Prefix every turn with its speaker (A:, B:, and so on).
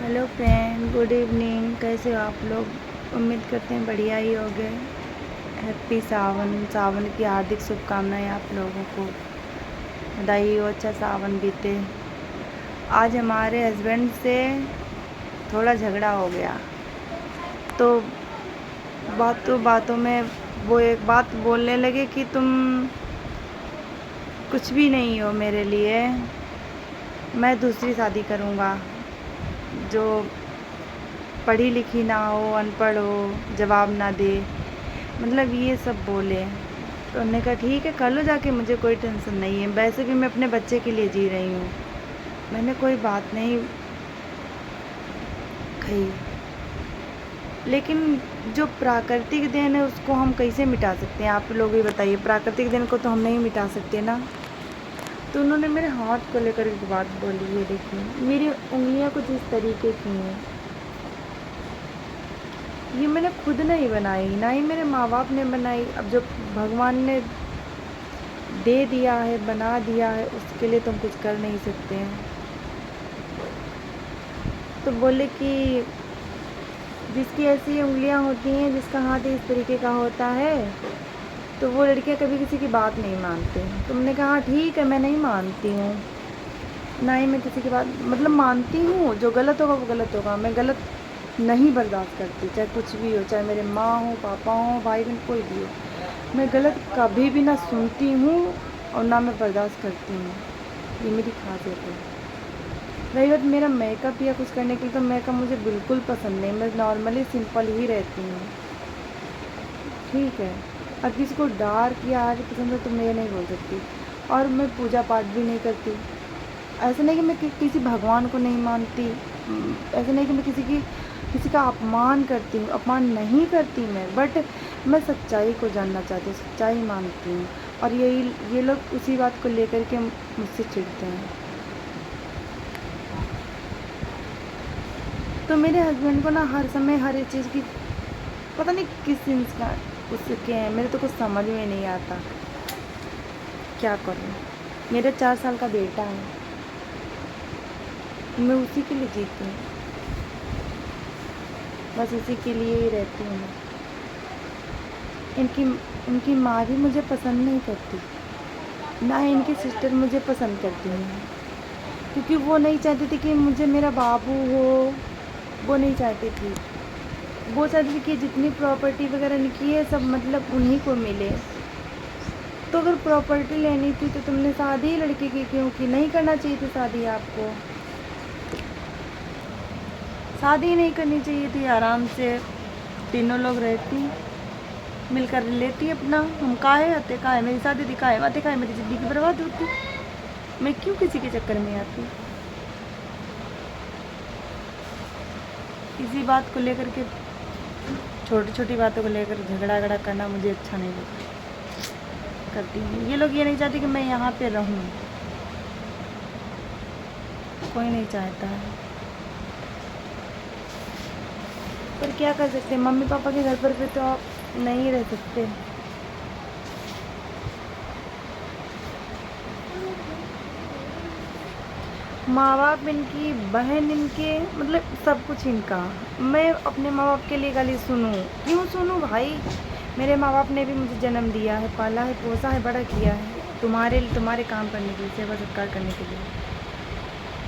A: Hello friend, good evening. कैसे हो आप लोग? उम्मीद करते हैं बढ़िया ही होंगे। हैप्पी सावन की हार्दिक शुभकामनाएं आप लोगों को। बधाई हो, अच्छा सावन बीते। आज हमारे हस्बैंड से थोड़ा झगड़ा हो गया, तो बातों बातों में वो एक बात बोलने लगे कि तुम कुछ भी नहीं हो मेरे लिए, मैं दूसरी शादी करूँगा जो पढ़ी लिखी ना हो, अनपढ़ हो, जवाब ना दे, मतलब ये सब बोले। तो उन्होंने कहा ठीक है कर लो जाके, मुझे कोई टेंशन नहीं है, वैसे भी मैं अपने बच्चे के लिए जी रही हूँ। मैंने कोई बात नहीं कही, लेकिन जो प्राकृतिक देन है उसको हम कैसे मिटा सकते हैं? आप लोग ही बताइए, प्राकृतिक देन को तो हम नहीं मिटा सकते ना। तो उन्होंने मेरे हाथ को लेकर एक बात बोली, ये देखिए मेरी उंगलियां कुछ इस तरीके की हैं, ये मैंने खुद नहीं बनाई, ना ही मेरे माँ बाप ने बनाई। अब जो भगवान ने दे दिया है, बना दिया है, उसके लिए तुम कुछ कर नहीं सकते हैं। तो बोले कि जिसकी ऐसी उंगलियां होती हैं, जिसका हाथ इस तरीके का होता है, तो वो लड़कियां कभी किसी की बात नहीं मानती। तुमने कहा हाँ ठीक है, मैं नहीं मानती हूँ, ना ही मैं किसी की बात मतलब मानती हूँ। जो गलत होगा वो गलत होगा, मैं गलत नहीं बर्दाश्त करती, चाहे कुछ भी हो, चाहे मेरे माँ हो, पापा हो, भाई बहन कोई भी हो। मैं गलत कभी भी ना सुनती हूँ और ना मैं बर्दाश्त करती हूँ, ये मेरी खासियत है। रही बात मेरा मेकअप या कुछ करने की, तो मेकअप मुझे बिल्कुल पसंद नहीं, मैं नॉर्मली सिंपल ही रहती हूँ, ठीक है। अब किसी को डार्क या आज पसंद है तो मैं नहीं बोल सकती। और मैं पूजा पाठ भी नहीं करती। ऐसा नहीं कि मैं किसी भगवान को नहीं मानती, ऐसा नहीं कि मैं किसी का अपमान करती हूँ, अपमान नहीं करती मैं, बट मैं सच्चाई को जानना चाहती हूँ, सच्चाई मानती हूँ। और ये लोग उसी बात को लेकर के मुझसे चिढ़ते हैं। तो मेरे हस्बैंड को ना हर समय हर एक चीज़ की पता नहीं किस चीज़ का उसके हैं, मेरे तो कुछ समझ में नहीं आता क्या करूँ। मेरा 4 साल का बेटा है, मैं उसी के लिए जीती हूँ, बस उसी के लिए ही रहती हूँ मैं। इनकी माँ भी मुझे पसंद नहीं करती, ना ही इनकी सिस्टर मुझे पसंद करती हैं, क्योंकि वो नहीं चाहती थी कि मुझे मेरा बाबू हो, वो नहीं चाहती थी। वो चाहती थी कि जितनी प्रॉपर्टी वगैरह इनकी है सब मतलब उन्हीं को मिले। तो अगर प्रॉपर्टी लेनी थी तो तुमने शादी लड़की की क्यों की? नहीं करना चाहिए थी शादी, आपको शादी नहीं करनी चाहिए थी, आराम से तीनों लोग रहती, मिलकर लेती अपना। हम काहे आते, काहे मेरी शादी थी, काहे बातें, काहे मेरी ज़िंदगी बर्बाद होती, मैं क्यों किसी के चक्कर में आती? इसी बात को लेकर के, छोटी छोटी बातों को लेकर झगड़ा करना मुझे अच्छा नहीं लगता, करती हूँ। ये लोग ये नहीं चाहते कि मैं यहाँ पे रहूँ, कोई नहीं चाहता है, पर क्या कर सकते हैं, मम्मी पापा के घर पर भी तो आप नहीं रह सकते। माँ बाप इनकी, बहन इनके, मतलब सब कुछ इनका। मैं अपने माँ बाप के लिए गाली सुनूं? क्यों सुनूं भाई? मेरे माँ बाप ने भी मुझे जन्म दिया है, पाला है, पोसा है, बड़ा किया है, तुम्हारे काम करने के लिए, सेवा सत्कार करने के लिए।